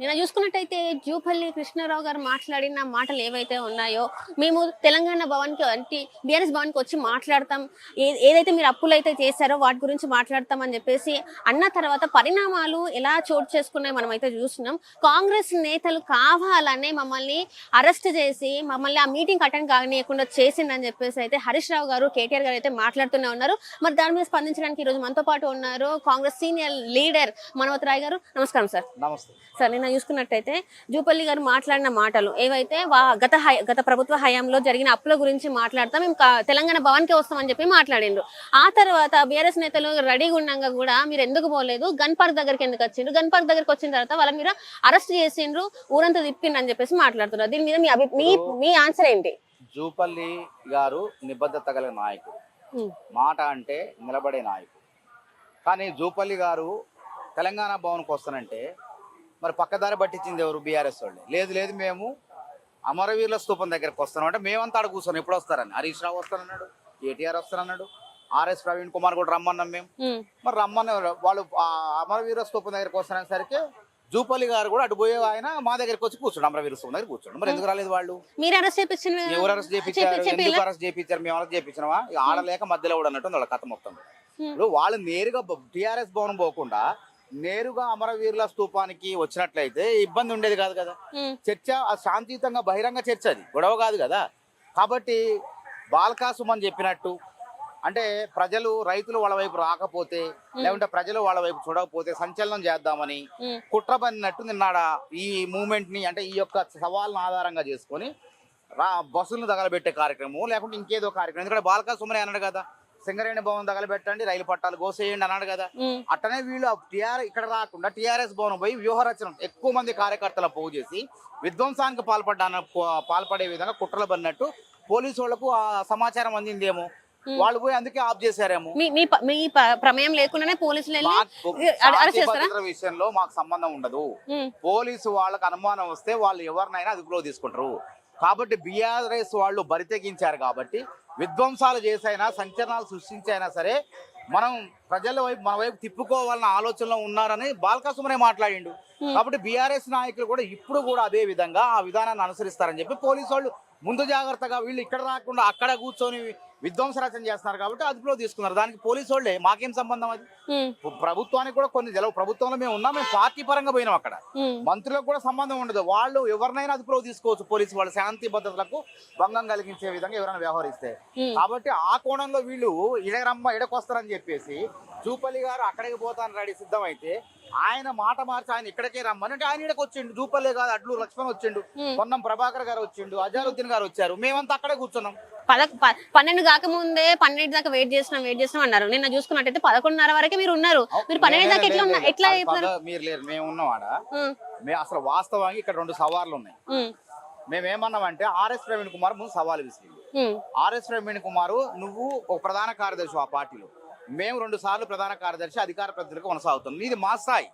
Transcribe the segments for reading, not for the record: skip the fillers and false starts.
నిన్న చూసుకున్నట్టయితే జూపల్లి కృష్ణారావు గారు మాట్లాడిన మాటలు ఏవైతే ఉన్నాయో, మేము తెలంగాణ భవన్కి అంటే బీఆర్ఎస్ భవన్కి వచ్చి మాట్లాడతాం, ఏదైతే మీరు అప్పులు అయితే చేశారో వాటి గురించి మాట్లాడతాం అని చెప్పేసి అన్న తర్వాత పరిణామాలు ఎలా చోటు చేసుకున్నాయి మనం అయితే చూస్తున్నాం. కాంగ్రెస్ నేతలు కావాలనే మమ్మల్ని అరెస్ట్ చేసి మమ్మల్ని ఆ మీటింగ్ అటెండ్ కానియకుండా చేసిందని చెప్పేసి అయితే హరీష్ రావు గారు, కేటీఆర్ గారు అయితే మాట్లాడుతూనే ఉన్నారు. మరి దాని మీద స్పందించడానికి ఈ రోజు మనతో పాటు ఉన్నారు కాంగ్రెస్ సీనియర్ లీడర్ మనోత్ రాయ్ గారు. నమస్కారం సార్. నమస్తే సార్, నిన్న చూసుకున్నట్టయితే జూపల్లి గారు మాట్లాడిన మాటలు ఏవైతే గత ప్రభుత్వ హయాంలో జరిగిన అప్పుల గురించి మాట్లాడతాం, మేము తెలంగాణ భవన్కి వస్తామని చెప్పి మాట్లాడిండ్రు. ఆ తర్వాత బీఆర్ఎస్ నేతలు రెడీగా ఉండగా కూడా మీరు ఎందుకు పోలేదు, గన్ పార్క్ దగ్గరికి ఎందుకు వచ్చిండ్రు, గన్ పార్క్ దగ్గరికి వచ్చిన తర్వాత వాళ్ళని మీరు అరెస్ట్ చేసిండ్రు, ఊరంతా తిప్పిండ్రు అని చెప్పేసి మాట్లాడుతున్నారు. దీని మీద మీ ఆన్సర్ ఏంటి? జూపల్లి గారు నిబద్ధత కలిగిన నాయకుడు, మాట అంటే నిలబడే నాయకుడు. కానీ జూపల్లి గారు తెలంగాణ భవన్కి వస్తానంటే మరి పక్కదారి పట్టించింది ఎవరు? బీఆర్ఎస్ వాళ్ళే. లేదు మేము అమరవీరుల స్తూపం దగ్గరకు వస్తున్నాం అంటే మేమంతా ఆడ కూర్చొని ఎప్పుడు వస్తారని హరీష్ రావు వస్తారన్నాడు, కేటీఆర్ వస్తారన్నాడు, ఆర్ఎస్ ప్రవీణ్ కుమార్ కూడా రమ్మన్నాం మేము. మరి రమ్మన్న వాళ్ళు అమరవీరుల స్తూపం దగ్గరకు వస్తారనేసరికి జూపల్లి గారు కూడా అటు పోయే ఆయన మా దగ్గరికి వచ్చి కూర్చోండి, అమరవీర స్తూపం దగ్గర కూర్చోండి. మరి ఎందుకు రాలేదు వాళ్ళు? మీరు అరెస్ట్ చేయించారు, ఎవరు అరెస్ట్ చేయించారు? ఎందుకు అరెస్ట్ చేయించారు? మేము అరెస్ట్ చేయించినావా? ఆడలేక మధ్యలో కూడా అన్నట్టు వాళ్ళ కథ మొత్తం. ఇప్పుడు వాళ్ళు నేరుగా టీఆర్ఎస్ భవనం పోకుండా నేరుగా అమరవీరుల స్తూపానికి వచ్చినట్లయితే ఇబ్బంది ఉండేది కాదు కదా. చర్చ శాంతియుతంగా బహిరంగ చర్చ, అది గొడవ కాదు కదా. కాబట్టి బాల్కాసుమని చెప్పినట్టు అంటే రైతులు వాళ్ళ వైపు రాకపోతే, లేకుంటే ప్రజలు వాళ్ళ వైపు చూడకపోతే సంచలనం చేద్దామని కుట్ర పడినట్టు నిన్నాడ ఈ మూమెంట్ ని అంటే ఈ యొక్క సవాళ్ళను ఆధారంగా చేసుకొని బస్సులను తగలబెట్టే కార్యక్రమం, లేకుంటే ఇంకేదో కార్యక్రమం. ఎందుకంటే బాల్కాసుమని అన్నాడు కదా, సింగరేణి భవన్ తగలబెట్టండి, రైలు పట్టాలు గోసేయండి అన్నాడు కదా. అట్టనే వీళ్ళు ఇక్కడ రాకుండా టీఆర్ఎస్ భవన్ పోయి వ్యూహరచన ఎక్కువ మంది కార్యకర్తల పోగు చేసి విధ్వంసానికి పాల్పడే విధంగా కుట్రలు పడినట్టు పోలీసు వాళ్లకు ఆ సమాచారం అందిందేమో, వాళ్ళు పోయి అందుకే ఆఫ్ చేశారేమో. మీ ప్రమేయం లేకుండానే పోలీసులు విషయంలో మాకు సంబంధం ఉండదు. పోలీసు వాళ్ళకి అనుమానం వస్తే వాళ్ళు ఎవరినైనా అదుపులో తీసుకుంటారు. కాబట్టి బీఆర్ఎస్ వాళ్ళు బరితెగించారు కాబట్టి విధ్వంసాలు చేసైనా సంచలనాలు సృష్టించైనా సరే మనం ప్రజల వైపు మన వైపు తిప్పుకోవాలన్న ఆలోచనలో ఉన్నారని బాల్కాసుమనే మాట్లాడిండు. కాబట్టి బీఆర్ఎస్ నాయకులు కూడా ఇప్పుడు కూడా అదే విధంగా ఆ విధానాన్ని అనుసరిస్తారని చెప్పి పోలీసు వాళ్ళు ముందు జాగ్రత్తగా వీళ్ళు ఇక్కడ రాకుండా అక్కడ కూర్చొని విధ్వంస రచన చేస్తున్నారు కాబట్టి అదుపులో తీసుకున్నారు. దానికి పోలీసు వాళ్ళే, మాకేం సంబంధం? అది ప్రభుత్వానికి కూడా కొన్ని తెలవు. ప్రభుత్వంలో మేము ఉన్నాం, మేము పార్టీ పరంగా పోయినాం. అక్కడ మంత్రులకు కూడా సంబంధం ఉండదు. వాళ్ళు ఎవరినైనా అదుపులో తీసుకోవచ్చు. పోలీసు వాళ్ళు శాంతి భద్రతలకు భంగం కలిగించే విధంగా ఎవరైనా వ్యవహరిస్తే. కాబట్టి ఆ కోణంలో వీళ్ళు ఇడకొస్తారని చెప్పేసి జూపల్లి గారు అక్కడికి పోతాను రెడీ సిద్ధమైతే ఆయన మాట మార్చి ఆయన ఇక్కడికే రమ్మని అంటే ఆయన ఇక్కడికి వచ్చిండు. జూపల్లి కాదు, అడ్లు లక్ష్మణ్ వచ్చిండు, పొన్నం ప్రభాకర్ గారు వచ్చిండు, అజారుద్దీన్ గారు వచ్చారు, మేమంతా అక్కడే కూర్చున్నాం. 12 కాకముందే 12 దాకా వెయిట్ చేసినాం అన్నారు. నిన్న చూసుకున్నట్టయితే 11:30 వరకే మీరు ఉన్నారు. మీరు 12 దాకా ఎట్లా మీరు లేరు, మేము ఉన్నాం ఆడ. మేము అసలు వాస్తవంగా ఇక్కడ 2 సవార్లు ఉన్నాయి. మేమేమన్నామంటే ఆర్ఎస్ ప్రవీణ్ కుమార్ ముందు సవాలు విసిరింది. ఆర్ఎస్ ప్రవీణ్ కుమార్ నువ్వు ఒక ప్రధాన కార్యదర్శి ఆ పార్టీలో, మేము 2 సార్లు ప్రధాన కార్యదర్శి అధికార ప్రతినిధులకు కొనసాగుతాం. నీది మా స్థాయి,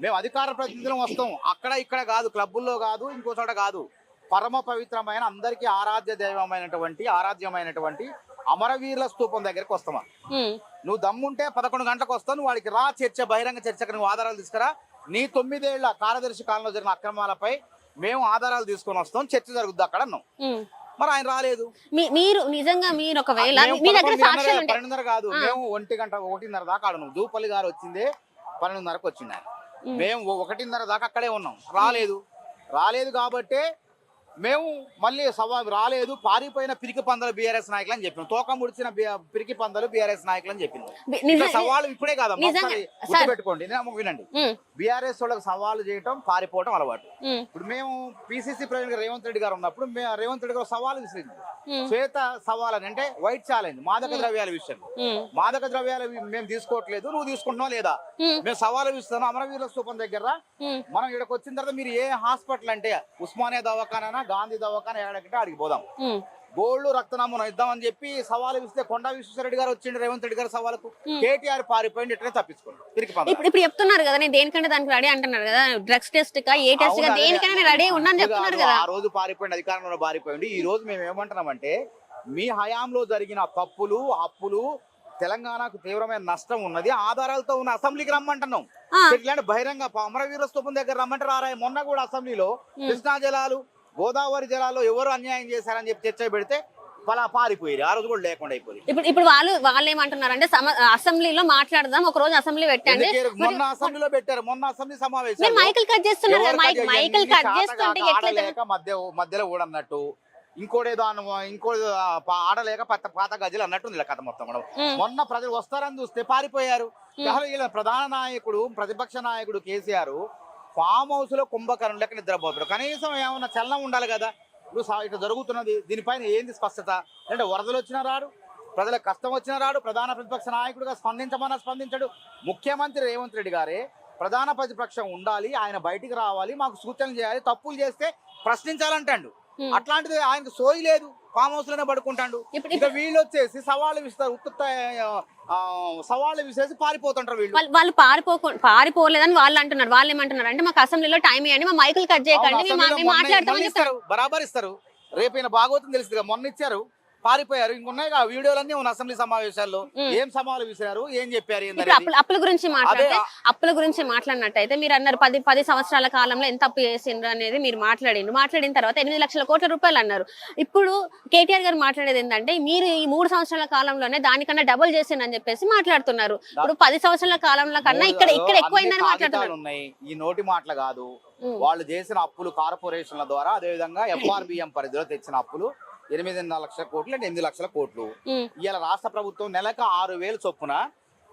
మేము అధికార ప్రతినిధులం వస్తాం. అక్కడ ఇక్కడ కాదు, క్లబ్బుల్లో కాదు, ఇంకో చోట కాదు. పరమ పవిత్రమైన అందరికీ ఆరాధ్యమైనటువంటి అమరవీరుల స్తూపం దగ్గరికి వస్తామా. నువ్వు దమ్ముంటే 11 గంటలకు వస్తావు, నువ్వు వాడికి రా, బహిరంగ చర్చకు నువ్వు ఆధారాలు తీసుకురా. నీ 9 ఏళ్ల కార్యదర్శి కాలంలో జరిగిన అక్రమాలపై మేము ఆధారాలు తీసుకొని వస్తాం, చర్చ జరుగుద్ది అక్కడ అన్నాం. మరి ఆయన రాలేదు. మీరు నిజంగా మీరు ఒకవేళ 12:30 కాదు, మేము 1:30 దాకా ఆడను. జూపల్లి గారు వచ్చిందే 12:30కు వచ్చింది ఆయన. మేము 1:30 దాకా అక్కడే ఉన్నాం. రాలేదు కాబట్టి మేము మళ్ళీ రాలేదు, పారిపోయిన పిరికి పందలు బీఆర్ఎస్ నాయకులు అని చెప్పినాం. తోక ముడిచిన పిరికి పందలు బీఆర్ఎస్ నాయకులు అని చెప్పినాం. సవాళ్ళు ఇప్పుడే కాదా, గుర్తుపెట్టుకోండి, వినండి. బీఆర్ఎస్ వాళ్ళకి సవాళ్ళు చేయటం, పారిపోవటం అలవాటు. ఇప్పుడు మేము పిసిసి ప్రెసిడెంట్ రేవంత్ రెడ్డి గారు ఉన్నప్పుడు రేవంత్ రెడ్డి గారు సవాలు విసిరింది. శ్వేత సవాల్ అని అంటే వైట్ ఛాలెంజ్, మాదక ద్రవ్యాల విషయంలో. మాదక ద్రవ్యాలు మేము తీసుకోవట్లేదు, నువ్వు తీసుకుంటున్నావు లేదా, మేము సవాలు ఇస్తాను. అమరవీరుల స్తూపం దగ్గర మనం ఇక్కడికి వచ్చిన తర్వాత మీరు ఏ హాస్పిటల్ అంటే ఉస్మానియా దవాఖానా, గాంధీ దవాఖానా ఏడకంటే అడిగి పోదాం, గోల్డ్ రక్తనామం ఇద్దామని చెప్పి సవాలు ఇస్తే కొండా విశ్వేశ్వరరెడ్డి గారు వచ్చిండు రేవంత్ రెడ్డి గారు సవాలకు. కేటీఆర్ పారిపోయింది, ఇట్లనే తప్పించుకోండి. ఇప్పుడు చెప్తున్నారు కదా, నేను దేనికంటే దానికి రెడీ అంటున్నారు కదా, డ్రగ్స్ టెస్ట్ ఏ టెస్ట్ దేనికైనా రెడీ ఉన్నాను చెప్తున్నారు కదా. ఆ రోజు పారిపోయింది, అధికారంలో పారిపోయింది. ఈ రోజు మేము ఏమంటున్నామంటే మీ హయాంలో జరిగిన తప్పులు, అప్పులు, తెలంగాణకు తీవ్రమైన నష్టం ఉన్నది, ఆధారాలతో ఉన్న అసెంబ్లీకి రమ్మంటున్నాం. ఇట్లాంటి బహిరంగ అమరవీర స్తూపం దగ్గర రమ్మంటే రారా? మొన్న కూడా అసెంబ్లీలో కృష్ణా జలాలు, గోదావరి జలాల్లో ఎవరు అన్యాయం చేశారని చెప్పి చర్చ పెడితే పారిపోయారు. ఆ రోజు కూడా లేకుండా అయిపోయింది. ఇప్పుడు వాళ్ళు ఏమంటున్నారంటే అసెంబ్లీలో మాట్లాడదాం, ఒక రోజు అసెంబ్లీ పెట్టండి. మొన్న అసెంబ్లీలో పెట్టారు, మొన్న అసెంబ్లీ సమావేశం మైకిల్ కట్ చేస్తున్నారు. మైకిల్ కట్ చేస్తుంటే మధ్యలో ఊడన్నట్టు ఇంకోటేదో ఆడలేక పాత గజలు అన్నట్టుంది ఇలా కథ మొత్తం కూడా. మొన్న ప్రజలు వస్తారని చూస్తే పారిపోయారు. ప్రధాన నాయకుడు, ప్రతిపక్ష నాయకుడు కేసీఆర్ ఫామ్ హౌస్ లో కుంభకర్ణులు లెక్క నిద్రపోతారు. కనీసం ఏమన్నా చలనం ఉండాలి కదా. ఇప్పుడు ఇట్లా జరుగుతున్నది, దీనిపైన ఏంది స్పష్టత? అంటే వరదలు వచ్చినా రాడు, ప్రజలకు కష్టం వచ్చినా రాడు, ప్రధాన ప్రతిపక్ష నాయకుడిగా స్పందించమన్నా స్పందించడు. ముఖ్యమంత్రి రేవంత్ రెడ్డి గారే ప్రధాన ప్రతిపక్షం ఉండాలి, ఆయన బయటికి రావాలి, మాకు సూచనలు చేయాలి, తప్పులు చేస్తే ప్రశ్నించాలంటాడు. అట్లాంటిది ఆయనకు సోయి లేదు, ఫామ్ హౌస్ లోనే పడుకుంటాడు. ఇక వీళ్ళు వచ్చేసి సవాళ్ళు విస్తారు, సవాళ్ళు విసేసి పారిపోతుంటారు. వాళ్ళు పారిపోలేదని వాళ్ళు అంటున్నారు. వాళ్ళు ఏమంటున్నారు అంటే మాకు అసెంబ్లీలో టైం ఇవ్వండి, మా మైకులు కట్ చేయకండి, మాట్లాడతారు. బరాబర్ ఇస్తారు. రేపైనా భాగవతం తెలుస్తుంది, మొన్న ఇచ్చారు, పారిపోయారు. ఇంకున్నాయి ఆ వీడియోలన్నీ ఉన్న అసెంబ్లీ సమావేశాల్లో ఏం సవాలు విసిరారు, ఏం చెప్పారు. అప్పుల గురించి మాట్లాడినట్టయితే మీరు అన్నారు 10 సంవత్సరాల కాలంలో ఎంత అప్పు చేసిండ్రు అనేది మీరు మాట్లాడిన తర్వాత 8 లక్షల కోట్ల రూపాయలు అన్నారు. ఇప్పుడు కేటీఆర్ గారు మాట్లాడేది ఏంటంటే మీరు ఈ 3 సంవత్సరాల కాలంలోనే దానికన్నా డబుల్ చేసిందని చెప్పేసి మాట్లాడుతున్నారు. ఇప్పుడు 10 సంవత్సరాల కాలంలో కన్నా ఇక్కడ ఎక్కువైందని మాట్లాడుతున్నారు. ఈ నోటి మాటలు కాదు, వాళ్ళు చేసిన అప్పులు కార్పొరేషన్ల ద్వారా, అదే విధంగా FRBM పరిధిలో తెచ్చిన అప్పులు 8.5 లక్షల కోట్లు అంటే 8 లక్షల కోట్లు. ఇవాళ రాష్ట్ర ప్రభుత్వం నెలకు 6,000 చొప్పున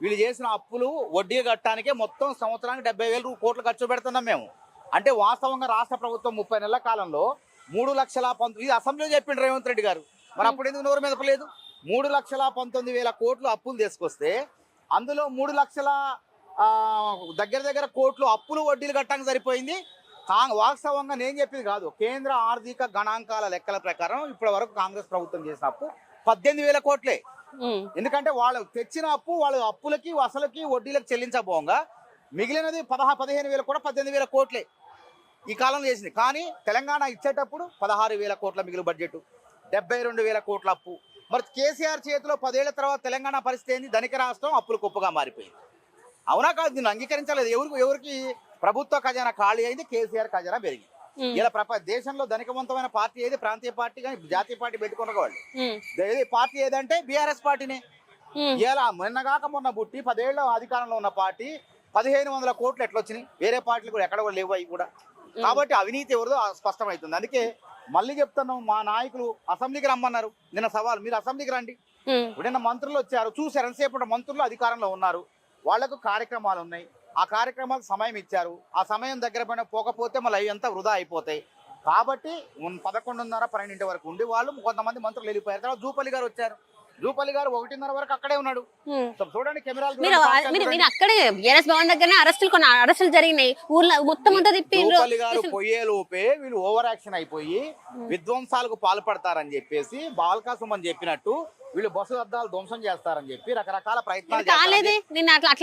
వీళ్ళు చేసిన అప్పులు వడ్డీ కట్టడానికే మొత్తం సంవత్సరానికి 70,000 కోట్లు ఖర్చు పెడుతున్నాం మేము. అంటే వాస్తవంగా రాష్ట్ర ప్రభుత్వం 30 నెలల కాలంలో 3,19,000 అసెంబ్లీలో చెప్పిండు రేవంత్ రెడ్డి గారు. మరి అప్పుడు ఎందుకు నోరు మెదపలేదు? 3,19,000 కోట్లు అప్పులు తీసుకొస్తే అందులో 3 లక్షల దగ్గర కోట్లు అప్పులు వడ్డీలు కట్టడానికి సరిపోయింది. వాస్తవంగా నేను చెప్పింది కాదు, కేంద్ర ఆర్థిక గణాంకాల లెక్కల ప్రకారం ఇప్పటి వరకు కాంగ్రెస్ ప్రభుత్వం చేసిన అప్పు 18,000 కోట్లే. ఎందుకంటే వాళ్ళు తెచ్చిన అప్పు వాళ్ళ అప్పులకి అసలుకి వడ్డీలకు చెల్లించబోగా మిగిలినది 15,000 కూడా 18,000 కోట్లే ఈ కాలంలో చేసింది. కానీ తెలంగాణ ఇచ్చేటప్పుడు 16,000 కోట్ల మిగులు బడ్జెట్, 72,000 కోట్ల అప్పు. మరి కేసీఆర్ చేతిలో 10 ఏళ్ల తర్వాత తెలంగాణ పరిస్థితి ఏంది? ధనిక రాష్ట్రం, అప్పులు కుప్పగా మారిపోయింది. అవునా కాదు? దీన్ని అంగీకరించలేదు. ఎవరికి ప్రభుత్వ ఖజానా ఖాళీ అయింది, కేసీఆర్ ఖజానా పెరిగింది. ఇలా దేశంలో ధనికవంతమైన పార్టీ ఏది? ప్రాంతీయ పార్టీ కానీ జాతీయ పార్టీ పెట్టుకున్న వాళ్ళు పార్టీ ఏదంటే బీఆర్ఎస్ పార్టీనే. ఇలా మొన్న బుట్టి 10 ఏళ్ళ అధికారంలో ఉన్న పార్టీ 1,500 కోట్లు ఎట్లా వచ్చినాయి? వేరే పార్టీలు కూడా ఎక్కడ కూడా లేవు అవి కూడా. కాబట్టి అవినీతి ఎవరిదో స్పష్టమవుతుంది. అందుకే మళ్ళీ చెప్తున్నాం, మా నాయకులు అసెంబ్లీకి రమ్మన్నారు. నిన్న సవాల్, మీరు అసెంబ్లీకి రండి. నిన్న మంత్రులు వచ్చారు, చూసారు. ఎంతసేపు మంత్రులు అధికారంలో ఉన్నారు, వాళ్లకు కార్యక్రమాలు ఉన్నాయి, ఆ కార్యక్రమాలకు సమయం ఇచ్చారు. ఆ సమయం దగ్గర పైన పోకపోతే మళ్ళీ అవి అంతా వృధా అయిపోతాయి. కాబట్టి 11:30, 12 వరకు ఉండి వాళ్ళు కొంతమంది మంత్రులు వెళ్ళిపోయారు. తర్వాత జూపల్లి గారు వచ్చారు. జూపల్లి గారు 1:30 వరకు అక్కడే ఉన్నాడు. చూడండి కెమెరాలు. అక్కడే బీఆర్ఎస్ భవన్ దగ్గర అరెస్టులు జరిగినాయి. ఊర్లో మొత్తం అంతా తిప్పిండ్రు. జూపల్లి గారు పోయే లోపే వీళ్ళు ఓవర్ యాక్షన్ అయిపోయి విధ్వంసాలకు పాల్పడతారని చెప్పేసి బాల్కాసం అని చెప్పినట్టు వీళ్ళు బస్సు అద్దాలు ధ్వంసం చేస్తారని చెప్పి రకరకాల ప్రయత్నాలు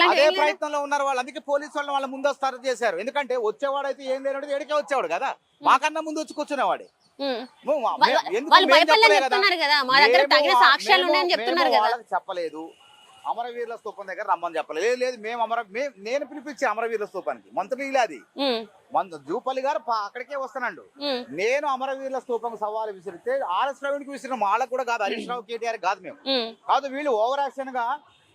అదే ప్రయత్నంలో ఉన్నారు వాళ్ళు. అందుకే పోలీసు వాళ్ళు వాళ్ళ ముందు వస్తారు చేశారు. ఎందుకంటే వచ్చేవాడైతే ఏం లేనట్టు ఎడికే వచ్చేవాడు కదా, మాకన్నా ముందు వచ్చి కూర్చునేవాడే. చెప్పలేదు అమరవీరుల స్తూపం దగ్గర రమ్మని చెప్పలేదు. లేదు నేను పిలిపించే అమరవీరుల స్తూపానికి మంత్రులు అది జూపల్లి గారు అక్కడికే వస్తున్నాడు. నేను అమరవీరుల స్తూపం సవాలు విసిరితే RS ప్రవీణ్ కి విసిరిన వాళ్ళకు కూడా కాదు, హరీష్ రావు కేటీఆర్ కాదు, మేము కాదు. వీళ్ళు ఓవర్ యాక్షన్ గా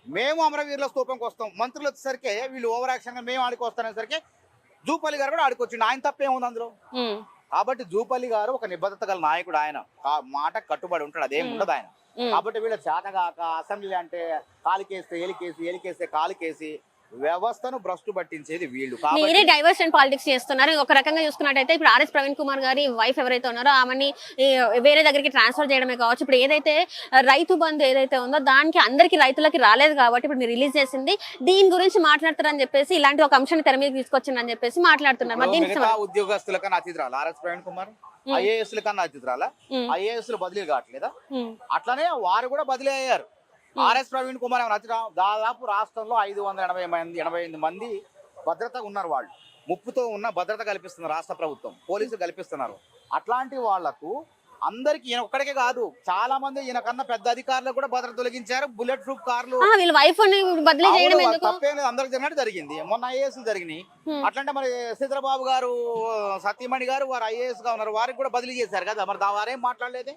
మేము అమరవీరుల స్తూపంకి వస్తాం, మంత్రులు వచ్చేసరికి వీళ్ళు ఓవర్ యాక్షన్ గా మేము ఆడికి వస్తానేసరికి జూపల్లి గారు కూడా ఆడికొచ్చిండు. ఆయన తప్పేముంది అందులో? కాబట్టి జూపల్లి గారు ఒక నిబద్ధత గల నాయకుడు, ఆయన మాట కట్టుబడి ఉంటాడు, అదేం ఉండదు ఆయన. కాబట్టి వీళ్ళ చేతగాక అసెంబ్లీ అంటే కాలికేస్తే ఎలికేస్తే కాలికేసి వ్యవస్థను భ్రష్టు పట్టించేది వీళ్ళు. మీరే డైవర్షన్ పాలిటిక్స్ చేస్తున్నారు. ఒక రకంగా చూసుకున్నట్టయితే ఇప్పుడు RS ప్రవీణ్ కుమార్ గారి వైఫ్ ఎవరైతే ఉన్నారో ఆమెని వేరే దగ్గరికి ట్రాన్స్ఫర్ చేయడమే కావచ్చు. ఇప్పుడు ఏదైతే రైతు బంధు ఏదైతే ఉందో దానికి అందరికి రైతులకి రాలేదు కాబట్టి ఇప్పుడు మీరు రిలీజ్ చేసింది దీని గురించి మాట్లాడతారని చెప్పేసి ఇలాంటి ఒక అంశాన్ని తెర మీద తీసుకొచ్చిందని చెప్పేసి మాట్లాడుతున్నారు. ఉద్యోగస్తుల కన్నా అతిథి RS ప్రవీణ్ కుమార్ IAS కన్నా అతిథి IAS బదిలీ కావట్లేదా? అట్లనే వారు కూడా బదిలీ అయ్యారు. RS ప్రవీణ్ కుమార్ దాదాపు రాష్ట్రంలో 588 మంది భద్రత ఉన్నారు. వాళ్ళు ముప్పుతో ఉన్న భద్రత కల్పిస్తున్నారు రాష్ట్ర ప్రభుత్వం, పోలీసులు కల్పిస్తున్నారు. అట్లాంటి వాళ్లకు అందరికి ఈయన ఒక్కడికే కాదు, చాలా మంది ఈయన కన్నా పెద్ద అధికారులు కూడా భద్రత తొలగించారు. బుల్లెట్ ప్రూఫ్ కార్లు వీళ్ళ వైఫ్ బదిలీ చేయడం ఎందుకు? తప్పేం లేదు, అందరికి జరిగినట్టు జరిగింది. మొన్న ఐఏఎస్ జరిగినాయి. అట్లంటే మరి సీతారాబాబు గారు, సతీమణి గారు వారు ఐఏఎస్ గా ఉన్నారు, వారికి కూడా బదిలీ చేశారు కదా, మరి వారేం మాట్లాడలేదే.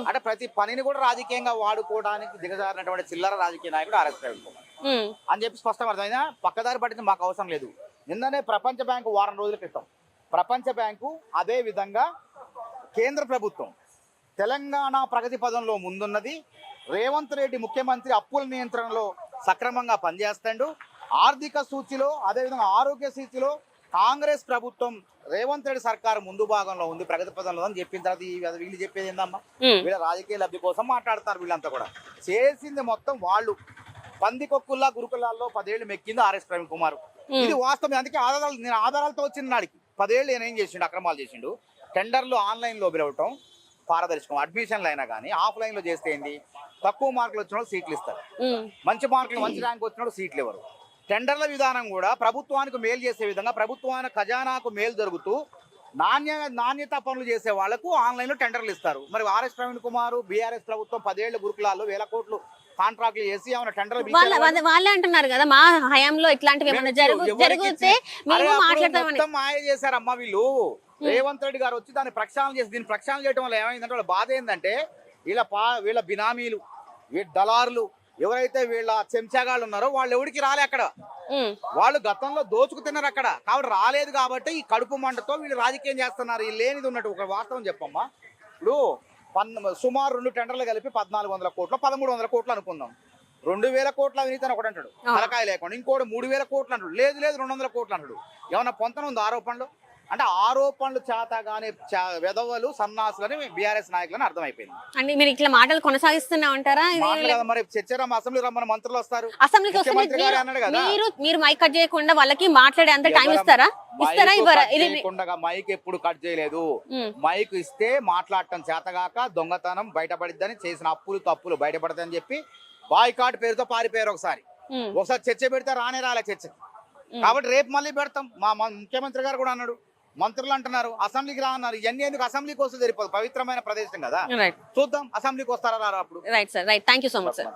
అంటే ప్రతి పనిని కూడా రాజకీయంగా వాడుకోవడానికి దిగజారినటువంటి చిల్లర రాజకీయ నాయకుడు ఆర్ఎస్ ప్రవీణ్ కుమార్ అని చెప్పి స్పష్టం అర్థమైనా. పక్కదారి పట్టింది మాకు అవసరం లేదు. నిన్ననే ప్రపంచ బ్యాంకు వారం రోజుల క్రితం, ప్రపంచ బ్యాంకు అదే విధంగా కేంద్ర ప్రభుత్వం తెలంగాణ ప్రగతి పదంలో ముందున్నది. రేవంత్ రెడ్డి ముఖ్యమంత్రి అప్పుల నియంత్రణలో సక్రమంగా పనిచేస్తాడు. ఆర్థిక సూచిలో అదేవిధంగా ఆరోగ్య సూచిలో కాంగ్రెస్ ప్రభుత్వం రేవంత్ రెడ్డి సర్కారు ముందు భాగంలో ఉంది, ప్రగతి పదంలో అని చెప్పిన తర్వాత వీళ్ళు చెప్పేది ఏందమ్మా? వీళ్ళ రాజకీయ లబ్ధి కోసం మాట్లాడతారు. వీళ్ళంతా కూడా చేసింది మొత్తం వాళ్ళు పందికొక్కుల్లా గురుకులాల్లో 10 ఏళ్ళు మెక్కింది ఆర్ఎస్ ప్రవీణ్ కుమార్. ఇది వాస్తవం. అందుకే నేను ఆధారాలతో వచ్చిన నాడికి 10 ఏళ్ళు నేను ఏం చేసిండు, అక్రమాలు చేసిండు. టెండర్లు ఆన్లైన్లో పిలవటం, పారదర్శకం. అడ్మిషన్లు అయినా కానీ ఆఫ్లైన్లో చేస్తే ఏంది, తక్కువ మార్కులు వచ్చిన వాళ్ళు సీట్లు ఇస్తారు, మంచి మార్కులు మంచి ర్యాంక్ వచ్చిన వాళ్ళు సీట్లు ఇవ్వరు. టెండర్ల విధానం కూడా ప్రభుత్వానికి మేలు చేసే విధంగా, ప్రభుత్వానికి ఖజానాకు మేలు జరుగుతూ నాణ్యత పనులు చేసే వాళ్లకు ఆన్లైన్లో టెండర్లు ఇస్తారు. మరి ఆర్ఎస్ ప్రవీణ్ కుమార్ బీఆర్ఎస్ ప్రభుత్వం 10 ఏళ్ల గురుకులాల్లో 1000 కోట్లు కాంట్రాక్ట్లు చేసి ఏమైనా టెండర్లు వాళ్ళే అంటున్నారు కదా, మా హయాంలో ఇట్లాంటివి ఏమైనా జరిగితే మొత్తం మాయ చేశారమ్మా వీళ్ళు. రేవంత్ రెడ్డి గారు వచ్చి దాన్ని ప్రక్షాళన చేసి, దీన్ని ప్రక్షాళన చేయడం వల్ల ఏమైందంటే వాళ్ళ బాధ ఏంటంటే వీళ్ళ బినామీలు, వీళ్ళ దళారులు, ఎవరైతే వీళ్ళ చెంచాగాళ్ళు ఉన్నారో వాళ్ళు ఎవరికి రాలే అక్కడ. వాళ్ళు గతంలో దోచుకు తిన్నారు అక్కడ, కాబట్టి రాలేదు. కాబట్టి ఈ కడుపు మంటతో వీళ్ళు రాజకీయం చేస్తున్నారు. వీళ్ళు లేనిది ఉన్నట్టు ఒక వాస్తవం చెప్పమ్మా. ఇప్పుడు సుమారు 2 టెండర్లు కలిపి 1400 కోట్లు 1300 కోట్లు అనుకుందాం. 2000 కోట్ల అవినీతి అని ఒకటి అంటాడు, తలకాయ లేకుండా. ఇంకోటి 3000 కోట్లు అంటాడు, లేదు 200 కోట్లు అంటాడు. ఏమన్నా పొంతన ఉంది ఆరోపణలు? అంటే ఆరోపణలు చేతగానే వెధవలు సన్నాసులని బీఆర్ఎస్ నాయకులని అర్థమైపోయింది. అంటే మీరు ఇట్లా మాటలు కొనసాగిస్తూనే ఉంటారా? మరి చర్చరమ్మ అసెంబ్లీ రమ్మని మంత్రులు వస్తారు, అసెంబ్లీకి మీరు మైక్ కట్ చేయకుండా వాళ్ళకి మాట్లాడే అంత టైం ఇస్తారా? మైక్ ఎప్పుడు కట్ చేయలేదు. మైక్ ఇస్తే మాట్లాడటం చేతగాక దొంగతనం బయటపడిద్దని, చేసిన అప్పులు తప్పులు బయటపడతాయని చెప్పి బాయ్కాట్ పేరుతో పారిపోయారు. ఒకసారి చర్చ పెడితే రాలే చర్చకి. కాబట్టి రేపు మళ్ళీ పెడతాం. మా ముఖ్యమంత్రి గారు కూడా అన్నాడు, మంత్రులు అంటున్నారు అసెంబ్లీకి రా అన్నారు. ఇవన్నీ ఎందుకు? అసెంబ్లీకి వస్తే సరిపోదు, పవిత్రమైన ప్రదేశం కదా. చూద్దాం అసెంబ్లీకి వస్తారా రారా అప్పుడు. Right sir, right. Thank you so much sir.